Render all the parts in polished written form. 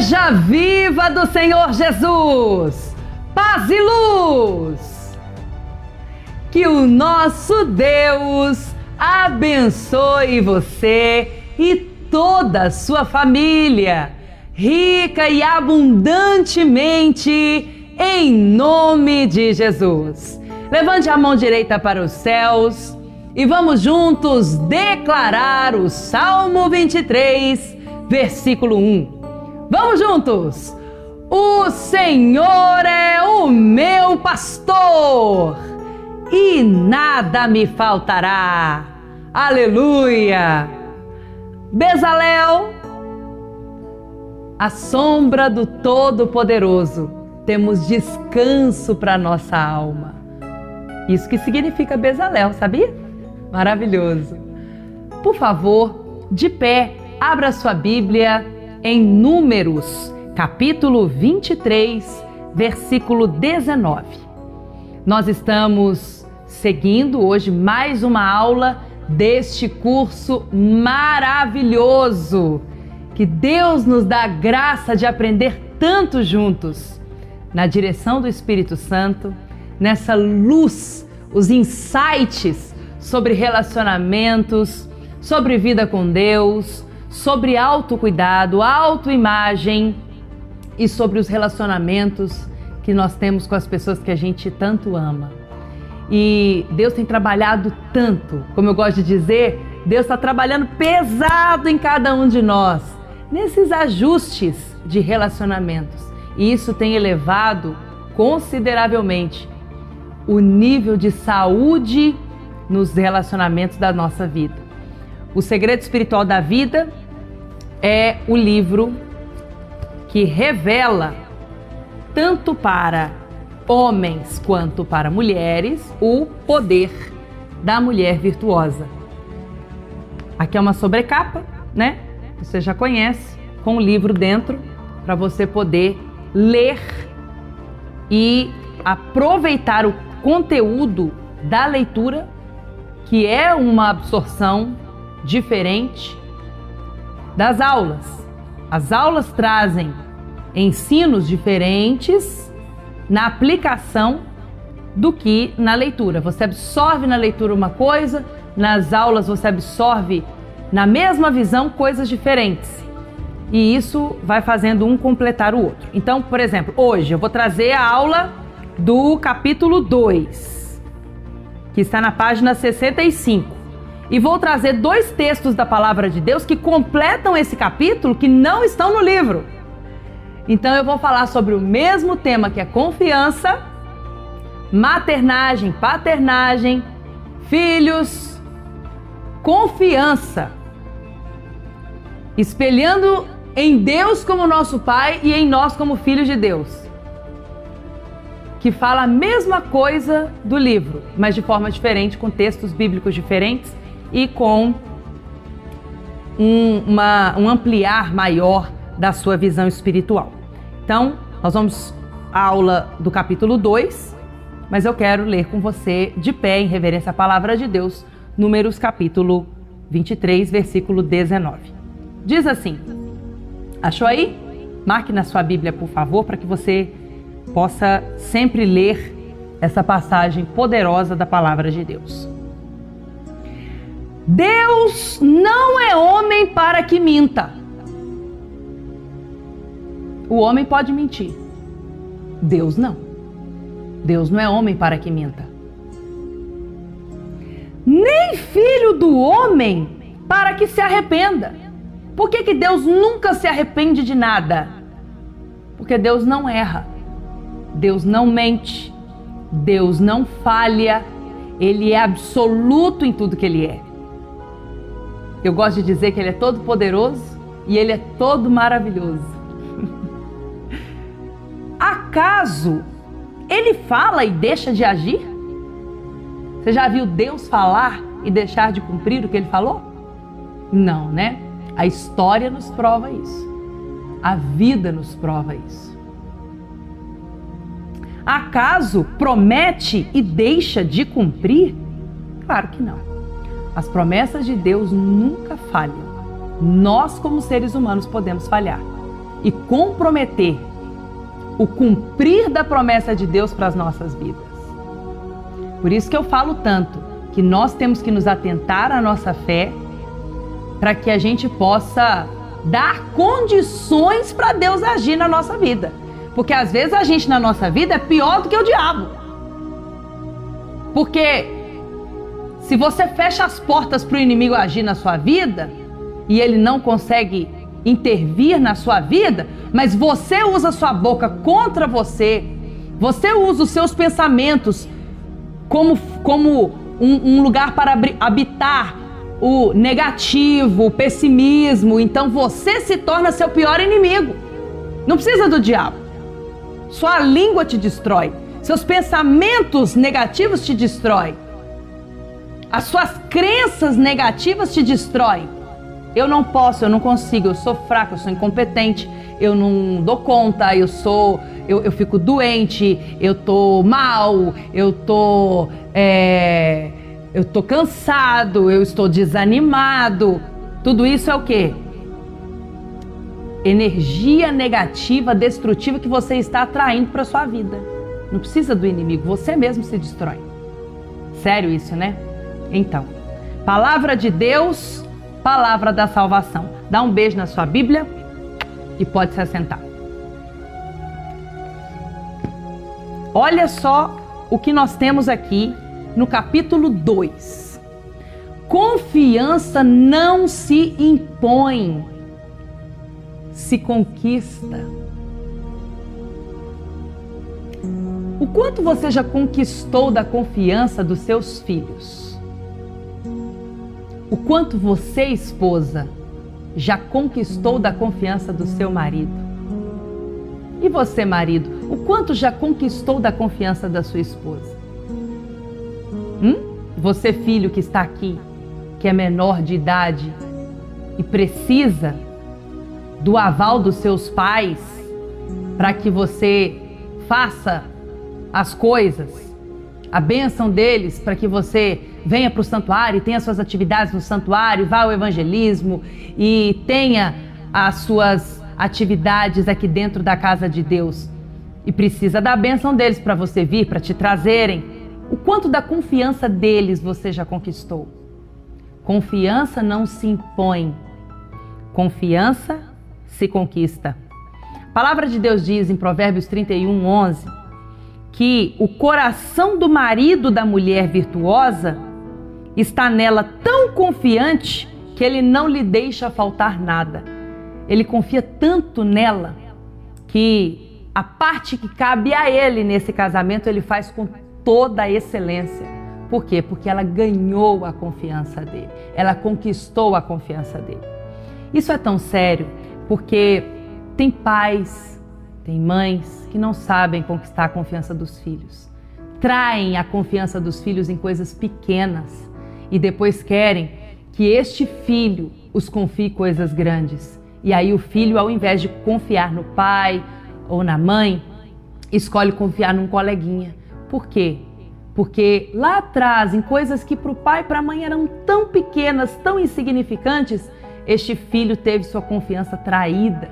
Igreja Viva do Senhor Jesus, paz e luz. Que o nosso Deus abençoe você e toda a sua família, rica e abundantemente, em nome de Jesus. Levante a mão direita para os céus e vamos juntos declarar o Salmo 23, versículo 1. Vamos juntos! O Senhor é o meu pastor e nada me faltará. Aleluia! Bezalel, à sombra do Todo-Poderoso, temos descanso para nossa alma. Isso que significa Bezalel, sabia? Maravilhoso! Por favor, de pé, abra sua Bíblia em Números, capítulo 23, versículo 19. Nós estamos seguindo hoje mais uma aula deste curso maravilhoso, que Deus nos dá a graça de aprender tanto juntos, na direção do Espírito Santo, nessa luz, os insights sobre relacionamentos, sobre vida com Deus, sobre autocuidado, autoimagem e sobre os relacionamentos que nós temos com as pessoas que a gente tanto ama. E Deus tem trabalhado tanto, como eu gosto de dizer, Deus está trabalhando pesado em cada um de nós, nesses ajustes de relacionamentos. E isso tem elevado consideravelmente o nível de saúde nos relacionamentos da nossa vida. O Segredo Espiritual da Vida é o livro que revela, tanto para homens quanto para mulheres, o poder da mulher virtuosa. Aqui é uma sobrecapa, né? Você já conhece, com o livro dentro, para você poder ler e aproveitar o conteúdo da leitura, que é uma absorção diferente das aulas. As aulas trazem ensinos diferentes na aplicação do que na leitura. Você absorve na leitura uma coisa, nas aulas você absorve na mesma visão coisas diferentes. E isso vai fazendo um completar o outro. Então, por exemplo, hoje eu vou trazer a aula do capítulo 2, que está na página 65. E vou trazer 2 textos da Palavra de Deus que completam esse capítulo, que não estão no livro. Então eu vou falar sobre o mesmo tema, que é confiança, maternagem, paternagem, filhos, confiança. Espelhando em Deus como nosso Pai e em nós como filhos de Deus. Que fala a mesma coisa do livro, mas de forma diferente, com textos bíblicos diferentes e com um ampliar maior da sua visão espiritual. Então, nós vamos à aula do capítulo 2, mas eu quero ler com você de pé, em reverência à palavra de Deus, Números capítulo 23, versículo 19. Diz assim, achou aí? Marque na sua Bíblia, por favor, para que você possa sempre ler essa passagem poderosa da palavra de Deus. Deus não é homem para que minta. O homem pode mentir. Deus não. Deus não é homem para que minta. Nem filho do homem para que se arrependa. Por que Deus nunca se arrepende de nada? Porque Deus não erra. Deus não mente. Deus não falha. Ele é absoluto em tudo que Ele é. Eu gosto de dizer que Ele é todo poderoso e Ele é todo maravilhoso. Acaso Ele fala e deixa de agir? Você já viu Deus falar e deixar de cumprir o que Ele falou? Não, né? A história nos prova isso. A vida nos prova isso. Acaso promete e deixa de cumprir? Claro que não. As promessas de Deus nunca falham. Nós, como seres humanos, podemos falhar. e comprometer o cumprir da promessa de Deus para as nossas vidas. Por isso que eu falo tanto que nós temos que nos atentar à nossa fé para que a gente possa dar condições para Deus agir na nossa vida. Porque às vezes a gente na nossa vida é pior do que o diabo. Porque se você fecha as portas para o inimigo agir na sua vida e ele não consegue intervir na sua vida, mas você usa a sua boca contra você, você usa os seus pensamentos como um lugar para habitar o negativo, o pessimismo, então você se torna seu pior inimigo. Não precisa do diabo. Sua língua te destrói, seus pensamentos negativos te destroem, as suas crenças negativas te destroem. Eu não posso, eu não consigo, eu sou fraco, eu sou incompetente, eu não dou conta, eu fico doente, eu tô mal, eu tô cansado, eu estou desanimado. Tudo isso é o quê? Energia negativa, destrutiva que você está atraindo para sua vida. Não precisa do inimigo, você mesmo se destrói. Sério isso, né? Então, palavra de Deus, palavra da salvação. Dá um beijo na sua Bíblia e pode se assentar. Olha só o que nós temos aqui no capítulo 2. Confiança não se impõe, se conquista. O quanto você já conquistou da confiança dos seus filhos? O quanto você, esposa, já conquistou da confiança do seu marido? E você, marido, o quanto já conquistou da confiança da sua esposa? Você, filho que está aqui, que é menor de idade e precisa do aval dos seus pais para que você faça as coisas, a bênção deles para que você venha para o santuário e tenha suas atividades no santuário, vá ao evangelismo e tenha as suas atividades aqui dentro da casa de Deus. E precisa da bênção deles para você vir, para te trazerem. O quanto da confiança deles você já conquistou? Confiança não se impõe. Confiança se conquista. A palavra de Deus diz em Provérbios 31:11 que o coração do marido da mulher virtuosa está nela tão confiante que ele não lhe deixa faltar nada. Ele confia tanto nela que a parte que cabe a ele nesse casamento ele faz com toda a excelência. Por quê? Porque ela ganhou a confiança dele. Ela conquistou a confiança dele. Isso é tão sério porque tem pais, tem mães que não sabem conquistar a confiança dos filhos. Traem a confiança dos filhos em coisas pequenas e depois querem que este filho os confie coisas grandes. E aí o filho, ao invés de confiar no pai ou na mãe, escolhe confiar num coleguinha. Por quê? Porque lá atrás, em coisas que para o pai e para a mãe eram tão pequenas, tão insignificantes, este filho teve sua confiança traída.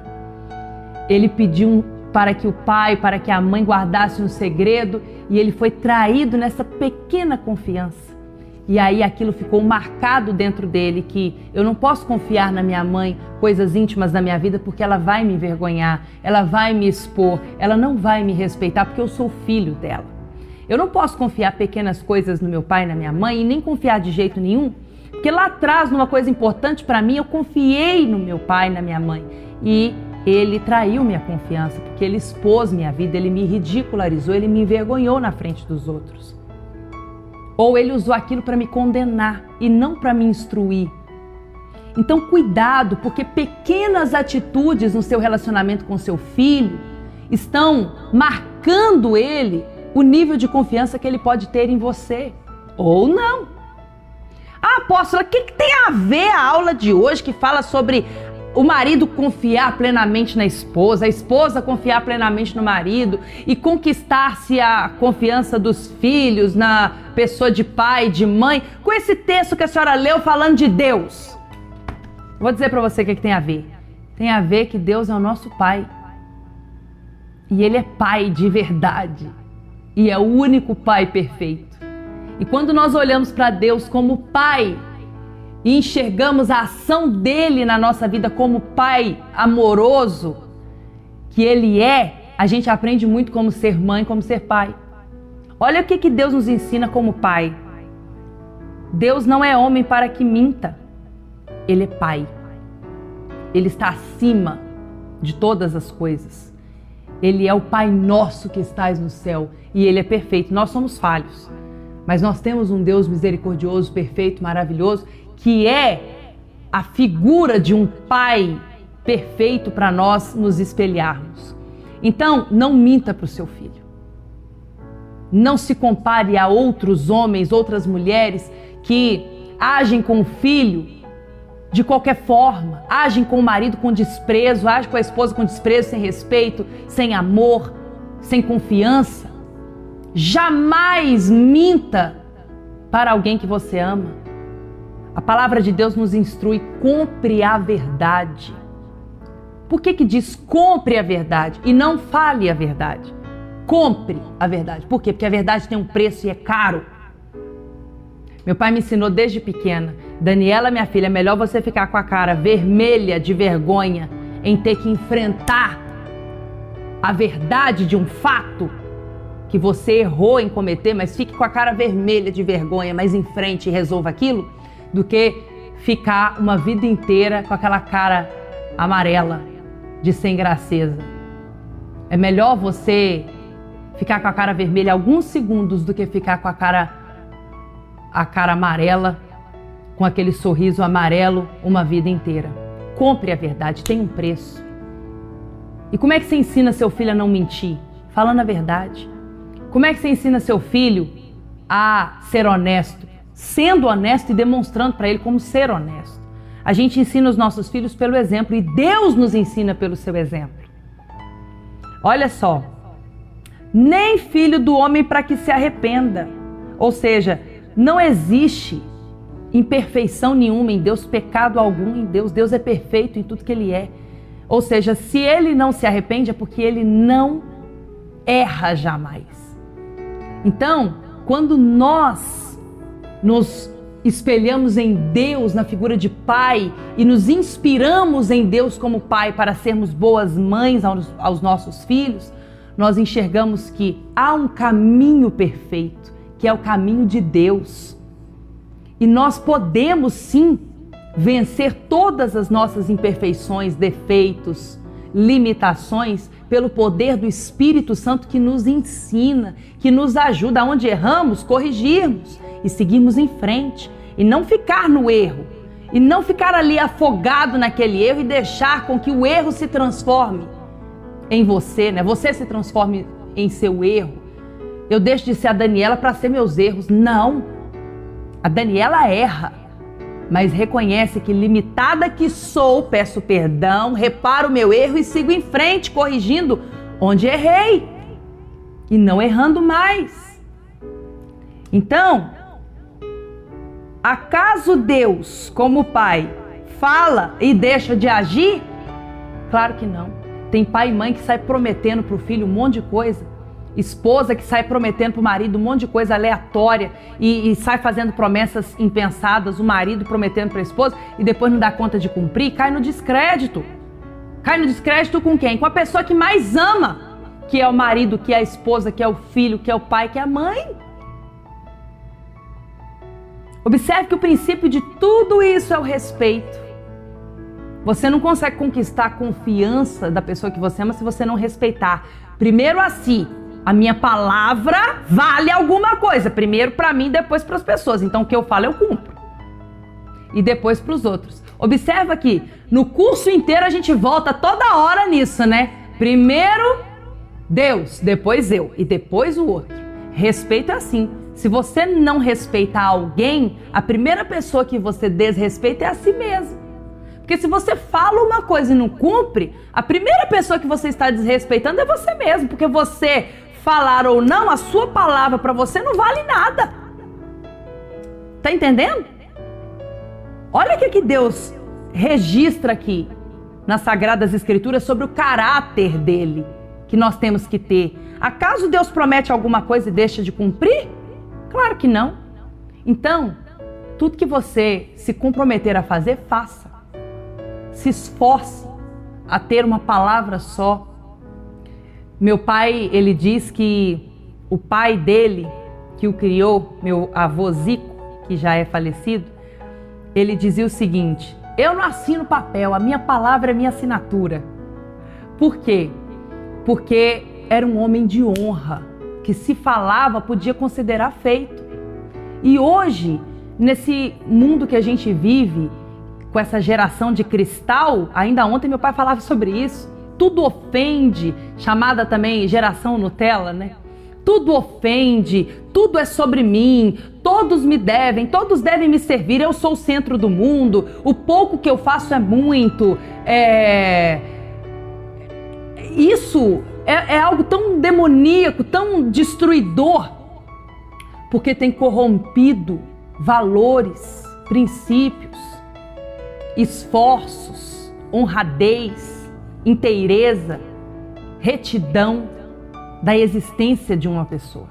Ele pediu para que o pai, para que a mãe guardasse um segredo e ele foi traído nessa pequena confiança. E aí aquilo ficou marcado dentro dele que eu não posso confiar na minha mãe coisas íntimas da minha vida porque ela vai me envergonhar, ela vai me expor, ela não vai me respeitar porque eu sou filho dela. Eu não posso confiar pequenas coisas no meu pai e na minha mãe e nem confiar de jeito nenhum, porque lá atrás, numa coisa importante para mim, eu confiei no meu pai e na minha mãe e ele traiu minha confiança porque ele expôs minha vida, ele me ridicularizou, ele me envergonhou na frente dos outros. Ou ele usou aquilo para me condenar e não para me instruir. Então cuidado, porque pequenas atitudes no seu relacionamento com seu filho estão marcando ele o nível de confiança que ele pode ter em você. Ou não. Ah, apóstola, o que tem a ver a aula de hoje que fala sobre o marido confiar plenamente na esposa, a esposa confiar plenamente no marido e conquistar-se a confiança dos filhos na pessoa de pai, de mãe, com esse texto que a senhora leu falando de Deus? Vou dizer para você o que tem a ver. Tem a ver que Deus é o nosso Pai. E Ele é Pai de verdade. E é o único Pai perfeito. E quando nós olhamos para Deus como Pai e enxergamos a ação dele na nossa vida como Pai amoroso, que Ele é, a gente aprende muito como ser mãe, como ser pai. Olha o que Deus nos ensina como Pai. Deus não é homem para que minta. Ele é Pai. Ele está acima de todas as coisas. Ele é o Pai nosso que estás no céu. E Ele é perfeito. Nós somos falhos. Mas nós temos um Deus misericordioso, perfeito, maravilhoso, que é a figura de um Pai perfeito para nós nos espelharmos. Então, não minta para o seu filho. Não se compare a outros homens, outras mulheres que agem com o filho de qualquer forma, agem com o marido com desprezo, agem com a esposa com desprezo, sem respeito, sem amor, sem confiança. Jamais minta para alguém que você ama. A palavra de Deus nos instrui, compre a verdade. Por que diz compre a verdade e não fale a verdade? Compre a verdade. Por quê? Porque a verdade tem um preço e é caro. Meu pai me ensinou desde pequena: Daniela, minha filha, é melhor você ficar com a cara vermelha de vergonha em ter que enfrentar a verdade de um fato que você errou em cometer, mas fique com a cara vermelha de vergonha, mas enfrente e resolva aquilo, do que ficar uma vida inteira com aquela cara amarela de sem graceza. É melhor você ficar com a cara vermelha alguns segundos do que ficar com a cara amarela, com aquele sorriso amarelo uma vida inteira. Compre a verdade, tem um preço. E como é que você ensina seu filho a não mentir? Falando a verdade. Como é que você ensina seu filho a ser honesto? Sendo honesto e demonstrando para ele como ser honesto. A gente ensina os nossos filhos pelo exemplo e Deus nos ensina pelo seu exemplo. Olha só, nem filho do homem para que se arrependa. Ou seja, não existe imperfeição nenhuma em Deus, pecado algum em Deus. Deus é perfeito em tudo que Ele é. Ou seja, se Ele não se arrepende é porque Ele não erra jamais. Então, quando nós nos espelhamos em Deus na figura de Pai e nos inspiramos em Deus como Pai para sermos boas mães aos nossos filhos, nós enxergamos que há um caminho perfeito, que é o caminho de Deus. E nós podemos sim vencer todas as nossas imperfeições, defeitos, limitações pelo poder do Espírito Santo que nos ensina, que nos ajuda, onde erramos, corrigirmos e seguirmos em frente e não ficar no erro e não ficar ali afogado naquele erro e deixar com que o erro se transforme em você, né? Você se transforme em seu erro. Eu deixo de ser a Daniela para ser meus erros. Não. A Daniela erra, mas reconhece que limitada que sou, peço perdão, reparo o meu erro e sigo em frente, corrigindo onde errei e não errando mais. Então, acaso Deus, como Pai, fala e deixa de agir? Claro que não. Tem pai e mãe que sai prometendo para o filho um monte de coisa. Esposa que sai prometendo para o marido um monte de coisa aleatória e sai fazendo promessas impensadas, o marido prometendo para a esposa e depois não dá conta de cumprir, cai no descrédito. Cai no descrédito com quem? Com a pessoa que mais ama, que é o marido, que é a esposa, que é o filho, que é o pai, que é a mãe. Observe que o princípio de tudo isso é o respeito. Você não consegue conquistar a confiança da pessoa que você ama se você não respeitar. Primeiro a si. A minha palavra vale alguma coisa. Primeiro para mim, depois para as pessoas. Então o que eu falo eu cumpro. E depois para os outros. Observa que no curso inteiro a gente volta toda hora nisso, né? Primeiro Deus, depois eu e depois o outro. Respeito é assim. Se você não respeitar alguém, a primeira pessoa que você desrespeita é a si mesmo. Porque se você fala uma coisa e não cumpre, a primeira pessoa que você está desrespeitando é você mesmo. Porque você falar ou não, a sua palavra para você não vale nada. Tá entendendo? Olha o que Deus registra aqui. nas Sagradas Escrituras sobre o caráter dele que nós temos que ter. Acaso Deus promete alguma coisa e deixa de cumprir? Claro que não. Então, tudo que você se comprometer a fazer, faça. Se esforce a ter uma palavra só. Meu pai, ele diz que o pai dele, que o criou, meu avô Zico, que já é falecido, ele dizia o seguinte: eu não assino papel, a minha palavra é minha assinatura. Por quê? Porque era um homem de honra, que se falava podia considerar feito. E hoje, nesse mundo que a gente vive, com essa geração de cristal, ainda ontem meu pai falava sobre isso, tudo ofende, chamada também geração Nutella, né? Tudo ofende, tudo é sobre mim, todos me devem, todos devem me servir, eu sou o centro do mundo, o pouco que eu faço é muito. Isso é algo tão demoníaco, tão destruidor, porque tem corrompido valores, princípios, esforços, honradez, inteireza, retidão da existência de uma pessoa.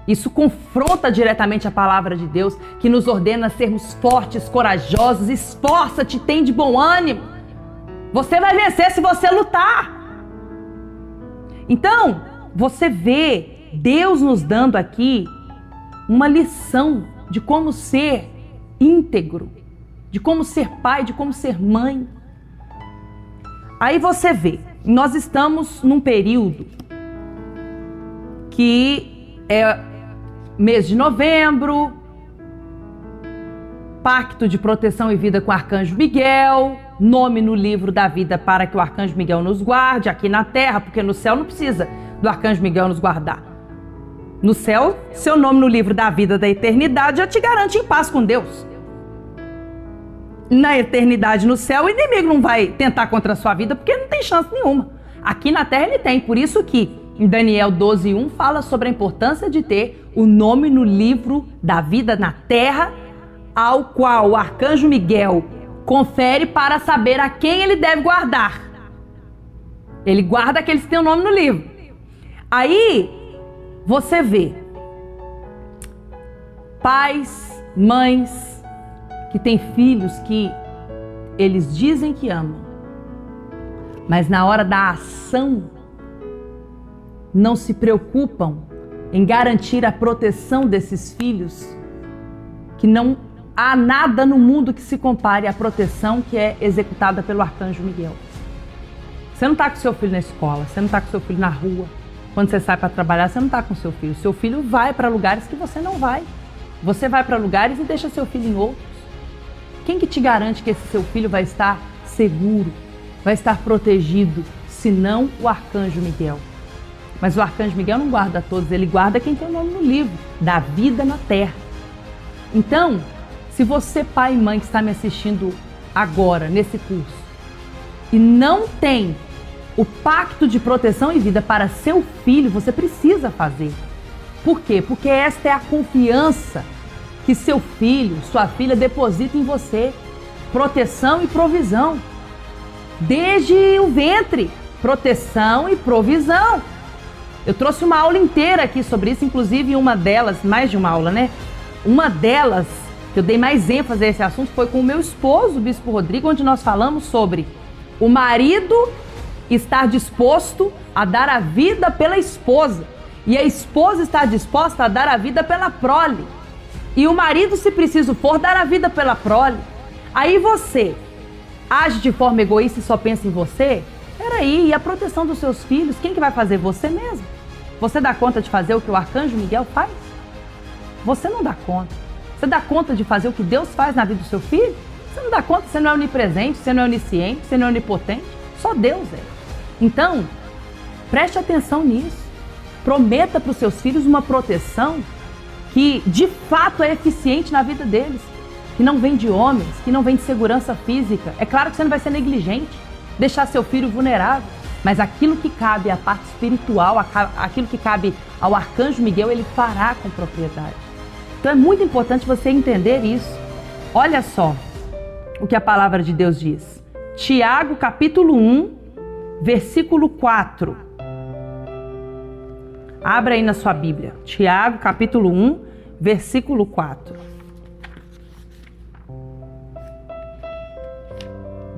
Isso confronta diretamente a palavra de Deus, que nos ordena sermos fortes, corajosos. Esforça-te, tem de bom ânimo. Você vai vencer se você lutar. Então, você vê Deus nos dando aqui uma lição de como ser íntegro, de como ser pai, de como ser mãe. Aí você vê, nós estamos num período que é mês de novembro, pacto de proteção e vida com o Arcanjo Miguel, nome no livro da vida para que o Arcanjo Miguel nos guarde aqui na terra, porque no céu não precisa do Arcanjo Miguel nos guardar. No céu, seu nome no livro da vida da eternidade já te garante em paz com Deus. Na eternidade no céu, o inimigo não vai tentar contra a sua vida, porque não tem chance nenhuma. Aqui na terra ele tem, por isso que em Daniel 12:1 fala sobre a importância de ter o nome no livro da vida na terra, ao qual o Arcanjo Miguel confere para saber a quem ele deve guardar. Ele guarda aqueles que têm o nome no livro. Aí você vê pais, mães que têm filhos que eles dizem que amam, mas na hora da ação não se preocupam em garantir a proteção desses filhos, que não há nada no mundo que se compare à proteção que é executada pelo Arcanjo Miguel. Você não está com seu filho na escola, você não está com seu filho na rua. Quando você sai para trabalhar, você não está com seu filho. Seu filho vai para lugares que você não vai. Você vai para lugares e deixa seu filho em outros. Quem que te garante que esse seu filho vai estar seguro, vai estar protegido, se não o Arcanjo Miguel? Mas o Arcanjo Miguel não guarda todos, ele guarda quem tem o nome no livro, da vida na terra. Então, se você, pai e mãe que está me assistindo agora, nesse curso, e não tem o pacto de proteção e vida para seu filho, você precisa fazer. Por quê? Porque esta é a confiança que seu filho, sua filha deposita em você. Proteção e provisão. Desde o ventre, proteção e provisão. Eu trouxe uma aula inteira aqui sobre isso, inclusive uma delas, mais de uma aula, né? Uma delas, que eu dei mais ênfase a esse assunto, foi com o meu esposo, o Bispo Rodrigo, onde nós falamos sobre o marido estar disposto a dar a vida pela esposa e a esposa estar disposta a dar a vida pela prole. E o marido, se preciso for, dar a vida pela prole. Aí você age de forma egoísta e só pensa em você? Peraí, e a proteção dos seus filhos, quem que vai fazer? Você mesmo? Você dá conta de fazer o que o Arcanjo Miguel faz? Você não dá conta. Você dá conta de fazer o que Deus faz na vida do seu filho? Você não dá conta, você não é onipresente, você não é onisciente, você não é onipotente. Só Deus é. Então, preste atenção nisso. Prometa para os seus filhos uma proteção que de fato é eficiente na vida deles, que não vem de homens, que não vem de segurança física. É claro que você não vai ser negligente, deixar seu filho vulnerável, mas aquilo que cabe à parte espiritual, aquilo que cabe ao Arcanjo Miguel, ele fará com propriedade. Então é muito importante você entender isso. Olha só o que a palavra de Deus diz. Tiago, capítulo 1, versículo 4. Abra aí na sua Bíblia. Tiago, capítulo 1, versículo 4.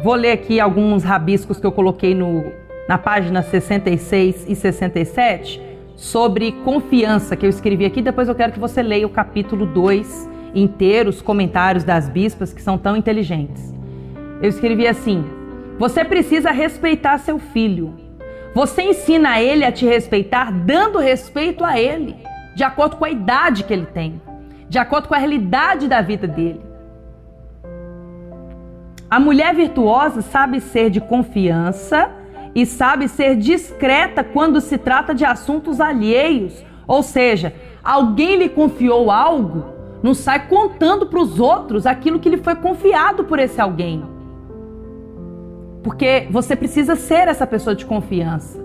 Vou ler aqui alguns rabiscos que eu coloquei na página 66 e 67 sobre confiança, que eu escrevi aqui. Depois eu quero que você leia o capítulo 2 inteiro, os comentários das bispas, que são tão inteligentes. Eu escrevi assim: você precisa respeitar seu filho. Você ensina ele a te respeitar dando respeito a ele, de acordo com a idade que ele tem, de acordo com a realidade da vida dele. A mulher virtuosa sabe ser de confiança e sabe ser discreta quando se trata de assuntos alheios. Ou seja, alguém lhe confiou algo, não sai contando para os outros aquilo que lhe foi confiado por esse alguém. Porque você precisa ser essa pessoa de confiança.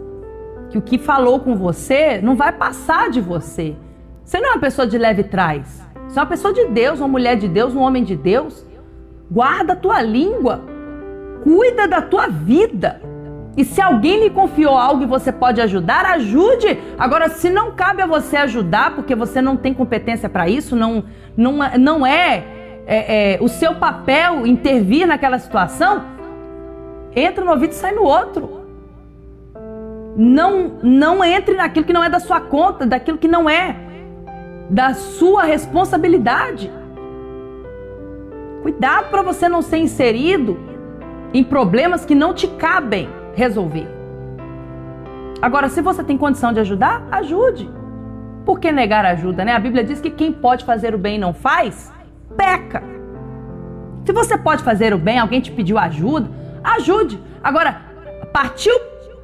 Que o que falou com você não vai passar de você. Você não é uma pessoa de leve trás. Você é uma pessoa de Deus, uma mulher de Deus, um homem de Deus. Guarda a tua língua. Cuida da tua vida. E se alguém lhe confiou algo e você pode ajudar, ajude. Agora, se não cabe a você ajudar, porque você não tem competência para isso, não é o seu papel intervir naquela situação, entra no ouvido e sai no outro. Não entre naquilo que não é da sua conta, daquilo que não é da sua responsabilidade. Cuidado para você não ser inserido em problemas que não te cabem resolver. Agora, se você tem condição de ajudar, ajude. Por que negar ajuda, né? A Bíblia diz que quem pode fazer o bem e não faz, peca. Se você pode fazer o bem, alguém te pediu ajuda, ajude. Agora, partiu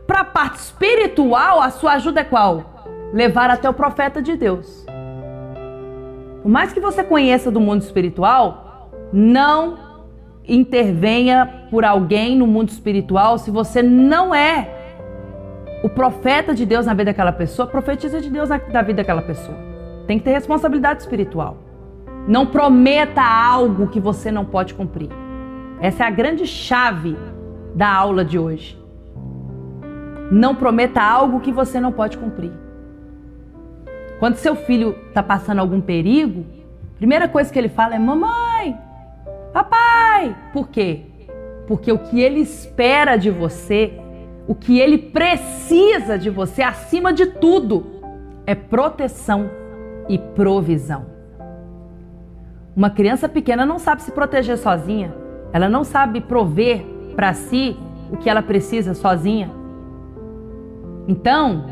para a parte espiritual, a sua ajuda é qual? Levar até o profeta de Deus. Por mais que você conheça do mundo espiritual, não intervenha por alguém no mundo espiritual se você não é o profeta de Deus na vida daquela pessoa, profetiza de Deus na vida daquela pessoa. Tem que ter responsabilidade espiritual. Não prometa algo que você não pode cumprir. Essa é a grande chave da aula de hoje. Não prometa algo que você não pode cumprir. Quando seu filho está passando algum perigo, a primeira coisa que ele fala é: mamãe, papai. Por quê? Porque o que ele espera de você, o que ele precisa de você, acima de tudo, é proteção e provisão. Uma criança pequena não sabe se proteger sozinha. Ela não sabe prover para si o que ela precisa sozinha. Então,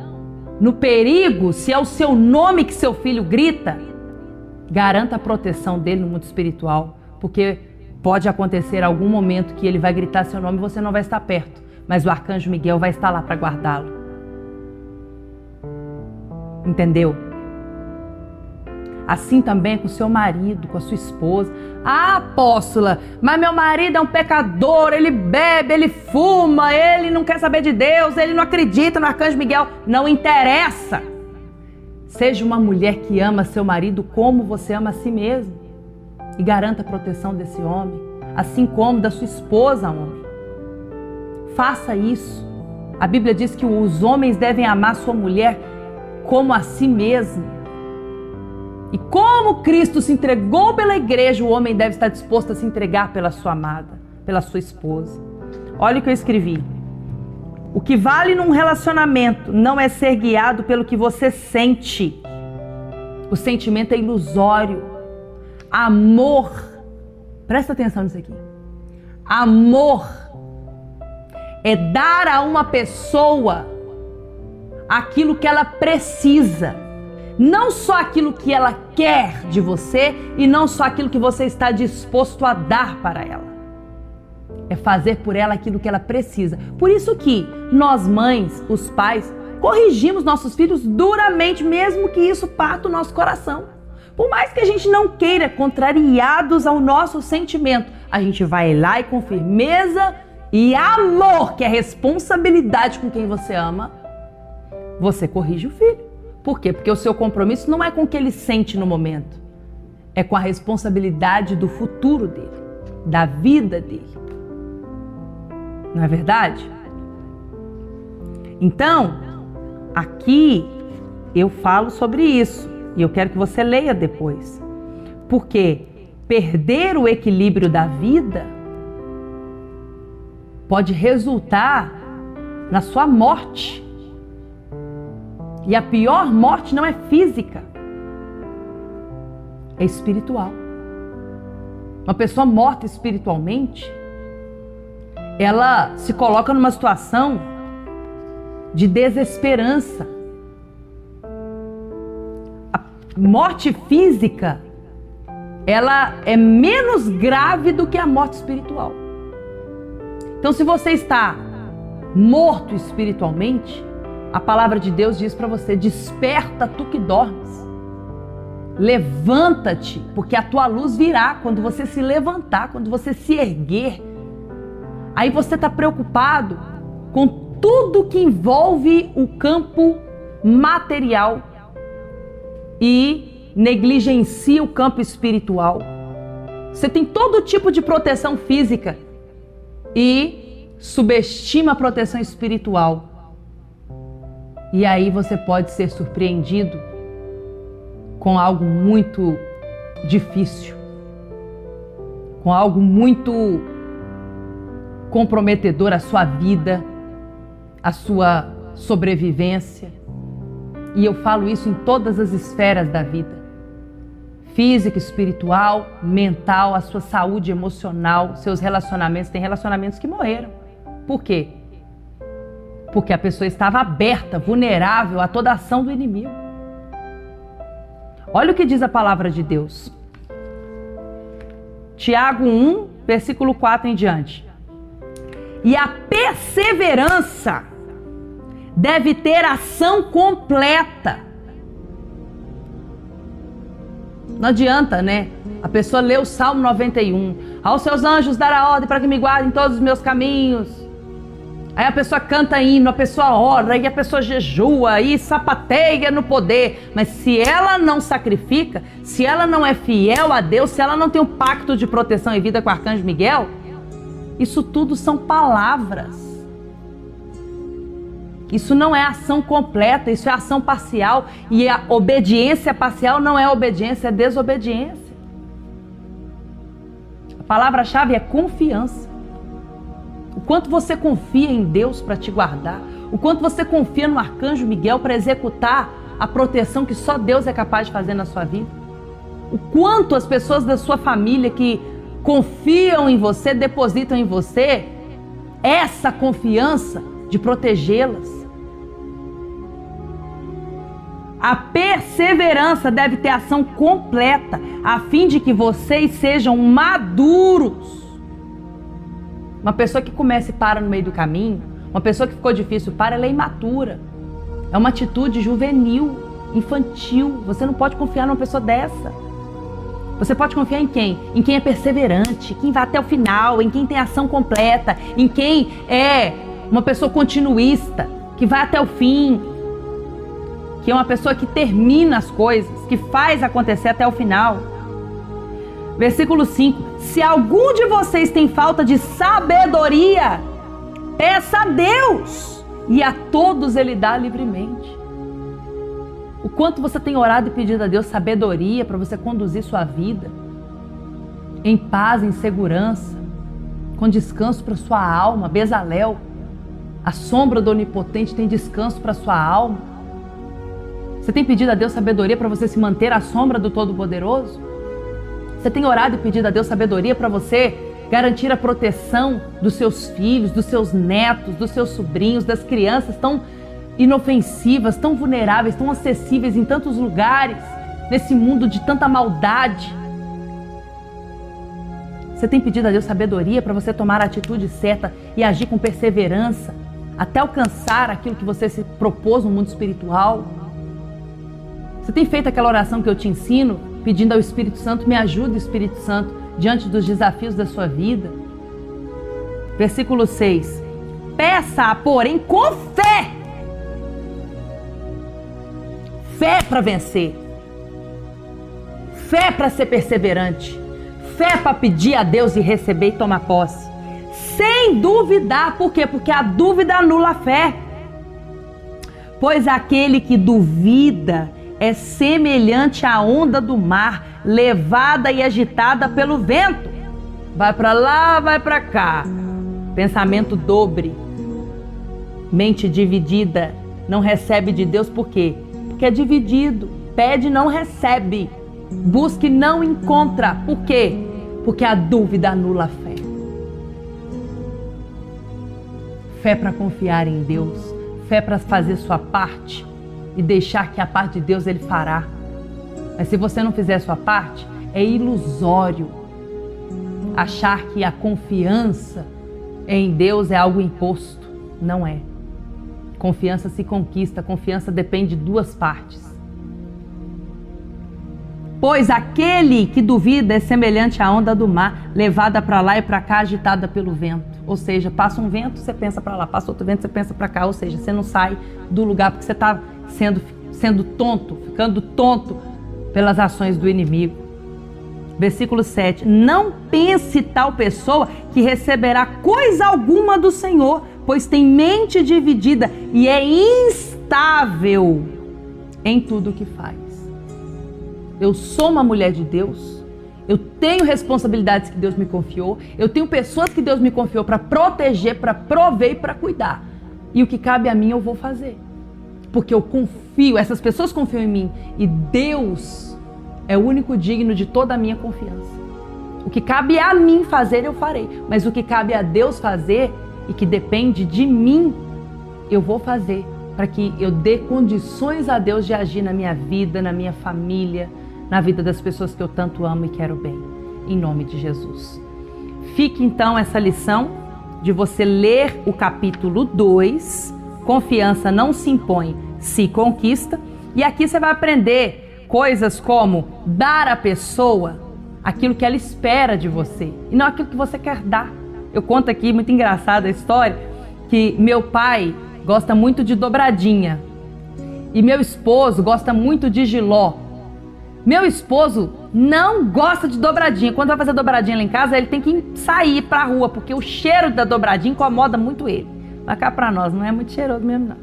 no perigo, se é o seu nome que seu filho grita, garanta a proteção dele no mundo espiritual, porque pode acontecer algum momento que ele vai gritar seu nome e você não vai estar perto, mas o arcanjo Miguel vai estar lá para guardá-lo. Entendeu? Assim também com o seu marido, com a sua esposa. Ah, apóstola, mas meu marido é um pecador, ele bebe, ele fuma, ele não quer saber de Deus, ele não acredita no arcanjo Miguel. Não interessa. Seja uma mulher que ama seu marido como você ama a si mesmo. E garanta a proteção desse homem, assim como da sua esposa, homem. Faça isso. A Bíblia diz que os homens devem amar sua mulher como a si mesmo. E como Cristo se entregou pela igreja, o homem deve estar disposto a se entregar pela sua amada, pela sua esposa. Olha o que eu escrevi. O que vale num relacionamento não é ser guiado pelo que você sente. O sentimento é ilusório. Amor, presta atenção nisso aqui. Amor é dar a uma pessoa aquilo que ela precisa. Não só aquilo que ela quer de você e não só aquilo que você está disposto a dar para ela. É fazer por ela aquilo que ela precisa. Por isso que nós mães, os pais, corrigimos nossos filhos duramente, mesmo que isso parta o nosso coração. Por mais que a gente não queira, contrariados ao nosso sentimento, a gente vai lá e com firmeza e amor, que é responsabilidade com quem você ama, você corrige o filho. Por quê? Porque o seu compromisso não é com o que ele sente no momento. É com a responsabilidade do futuro dele, da vida dele. Não é verdade? Então, aqui eu falo sobre isso e eu quero que você leia depois. Porque perder o equilíbrio da vida pode resultar na sua morte. E a pior morte não é física, é espiritual. Uma pessoa morta espiritualmente, ela se coloca numa situação de desesperança. A morte física, ela é menos grave do que a morte espiritual. Então, se você está morto espiritualmente, a palavra de Deus diz para você: desperta tu que dormes. Levanta-te, porque a tua luz virá quando você se levantar, quando você se erguer. Aí você está preocupado com tudo que envolve o campo material e negligencia o campo espiritual. Você tem todo tipo de proteção física e subestima a proteção espiritual. E aí você pode ser surpreendido com algo muito difícil, com algo muito comprometedor à sua vida, à sua sobrevivência. E eu falo isso em todas as esferas da vida: física, espiritual, mental, a sua saúde emocional, seus relacionamentos. Tem relacionamentos que morreram. Por quê? Porque a pessoa estava aberta, vulnerável a toda a ação do inimigo. Olha o que diz a palavra de Deus. Tiago 1, versículo 4 em diante. E a perseverança deve ter ação completa. Não adianta, né? A pessoa lê o Salmo 91. Aos seus anjos dará ordem para que me guardem todos os meus caminhos. Aí a pessoa canta hino, a pessoa ora, e a pessoa jejua e sapateia no poder. Mas se ela não sacrifica, se ela não é fiel a Deus, se ela não tem um pacto de proteção e vida com o arcanjo Miguel, isso tudo são palavras. Isso não é ação completa, isso é ação parcial. E a obediência parcial não é obediência, é desobediência. A palavra-chave é confiança. O quanto você confia em Deus para te guardar, o quanto você confia no arcanjo Miguel para executar a proteção que só Deus é capaz de fazer na sua vida. O quanto as pessoas da sua família que confiam em você, depositam em você essa confiança de protegê-las. A perseverança deve ter ação completa, a fim de que vocês sejam maduros. Uma pessoa que começa e para no meio do caminho, uma pessoa que ficou difícil para, ela é imatura. É uma atitude juvenil, infantil. Você não pode confiar numa pessoa dessa. Você pode confiar em quem? Em quem é perseverante, quem vai até o final, em quem tem ação completa, em quem é uma pessoa continuista, que vai até o fim, que é uma pessoa que termina as coisas, que faz acontecer até o final. Versículo 5. Se algum de vocês tem falta de sabedoria, peça a Deus, e a todos Ele dá livremente. O quanto você tem orado e pedido a Deus sabedoria para você conduzir sua vida em paz, em segurança, com descanso para sua alma. Bezalel, a sombra do Onipotente tem descanso para sua alma. Você tem pedido a Deus sabedoria para você se manter à sombra do Todo-Poderoso? Você tem orado e pedido a Deus sabedoria para você garantir a proteção dos seus filhos, dos seus netos, dos seus sobrinhos, das crianças tão inofensivas, tão vulneráveis, tão acessíveis em tantos lugares, nesse mundo de tanta maldade? Você tem pedido a Deus sabedoria para você tomar a atitude certa e agir com perseverança até alcançar aquilo que você se propôs no mundo espiritual? Você tem feito aquela oração que eu te ensino, pedindo ao Espírito Santo: me ajude, Espírito Santo, diante dos desafios da sua vida? Versículo 6. Peça, porém, com fé. Fé para vencer. Fé para ser perseverante. Fé para pedir a Deus e receber e tomar posse. Sem sem duvidar. Por quê? Porque a dúvida anula a fé. Pois aquele que duvida é semelhante à onda do mar, levada e agitada pelo vento. Vai para lá, vai para cá. Pensamento dobre. Mente dividida não recebe de Deus. Por quê? Porque é dividido. Pede, não recebe. Busque, não encontra. Por quê? Porque a dúvida anula a fé. Fé para confiar em Deus. Fé para fazer sua parte e deixar que a parte de Deus Ele fará. Mas se você não fizer a sua parte, é ilusório achar que a confiança em Deus é algo imposto. Não é. Confiança se conquista, confiança depende de duas partes. Pois aquele que duvida é semelhante à onda do mar, levada para lá e para cá, agitada pelo vento. Ou seja, passa um vento, você pensa para lá, passa outro vento, você pensa para cá. Ou seja, você não sai do lugar porque você está sendo tonto, ficando tonto pelas ações do inimigo. Versículo 7. Não pense tal pessoa que receberá coisa alguma do Senhor, pois tem mente dividida e é instável em tudo o que faz. Eu sou uma mulher de Deus, eu tenho responsabilidades que Deus me confiou, eu tenho pessoas que Deus me confiou para proteger, para prover e para cuidar. E o que cabe a mim eu vou fazer. Porque eu confio, essas pessoas confiam em mim e Deus é o único digno de toda a minha confiança. O que cabe a mim fazer eu farei, mas o que cabe a Deus fazer e que depende de mim, eu vou fazer para que eu dê condições a Deus de agir na minha vida, na minha família, na vida das pessoas que eu tanto amo e quero bem, em nome de Jesus. Fique então essa lição de você ler o capítulo 2, confiança não se impõe, se conquista, e aqui você vai aprender coisas como dar à pessoa aquilo que ela espera de você, e não aquilo que você quer dar. Eu conto aqui, muito engraçada a história, que meu pai gosta muito de dobradinha, e meu esposo gosta muito de jiló. Meu esposo não gosta de dobradinha. Quando vai fazer dobradinha lá em casa, ele tem que sair pra rua, porque o cheiro da dobradinha incomoda muito ele. Mas cá pra nós não é muito cheiroso mesmo, não.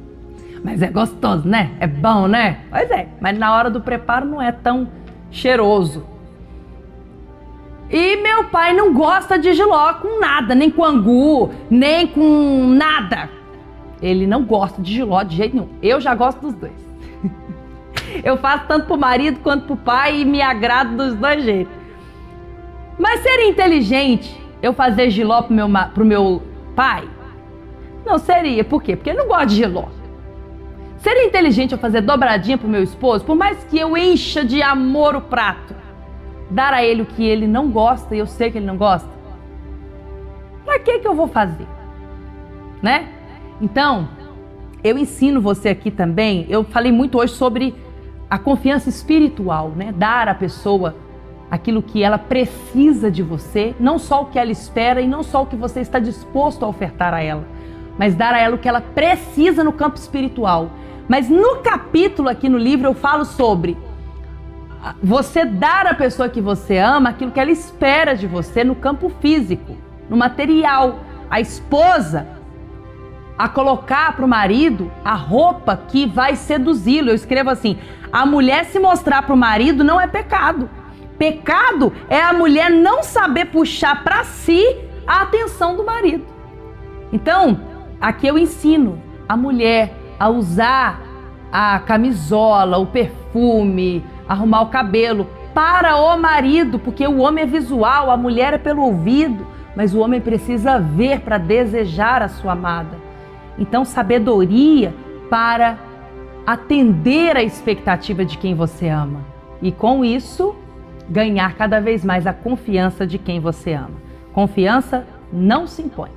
Mas é gostoso, né? É bom, né? Pois é, mas na hora do preparo não é tão cheiroso. E meu pai não gosta de jiló com nada, nem com angu, nem com nada. Ele não gosta de jiló de jeito nenhum. Eu já gosto dos dois. Eu faço tanto pro marido quanto pro pai e me agrado dos dois jeitos. Mas seria inteligente eu fazer jiló pro meu pai? Não seria. Por quê? Porque ele não gosta de jiló. Seria inteligente eu fazer dobradinha pro meu esposo? Por mais que eu encha de amor o prato, dar a ele o que ele não gosta e eu sei que ele não gosta? Pra que eu vou fazer? Né? Então, eu ensino você aqui também, eu falei muito hoje sobre a confiança espiritual, né? Dar à pessoa aquilo que ela precisa de você, não só o que ela espera e não só o que você está disposto a ofertar a ela, mas dar a ela o que ela precisa no campo espiritual. Mas no capítulo aqui no livro eu falo sobre você dar à pessoa que você ama aquilo que ela espera de você no campo físico, no material. A esposa a colocar para o marido a roupa que vai seduzi-lo. Eu escrevo assim: a mulher se mostrar para o marido não é pecado. Pecado é a mulher não saber puxar para si a atenção do marido. Então, aqui eu ensino a mulher a usar a camisola, o perfume, arrumar o cabelo para o marido, porque o homem é visual, a mulher é pelo ouvido, mas o homem precisa ver para desejar a sua amada. Então, sabedoria para atender a expectativa de quem você ama e, com isso, ganhar cada vez mais a confiança de quem você ama. Confiança não se impõe,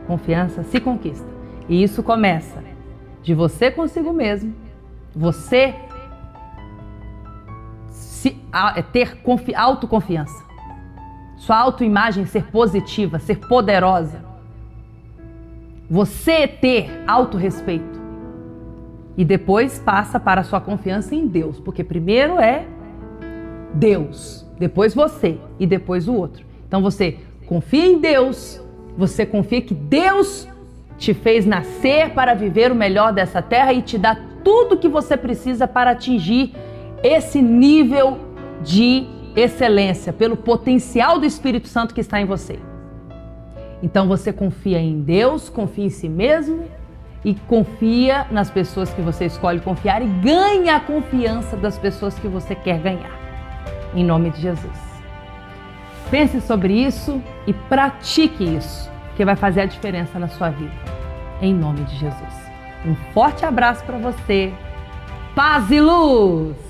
confiança se conquista. E isso começa de você consigo mesmo, você ter autoconfiança, sua autoimagem ser positiva, ser poderosa, você ter autorrespeito. E depois passa para a sua confiança em Deus, porque primeiro é Deus, depois você e depois o outro. Então você confia em Deus, Você confia que Deus te fez nascer para viver o melhor dessa terra e te dá tudo o que você precisa para atingir esse nível de excelência, pelo potencial do Espírito Santo que está em você. Então você confia em Deus, confia em si mesmo e confia nas pessoas que você escolhe confiar e ganha a confiança das pessoas que você quer ganhar. Em nome de Jesus. Pense sobre isso e pratique isso, que vai fazer a diferença na sua vida. Em nome de Jesus. Um forte abraço para você. Paz e luz!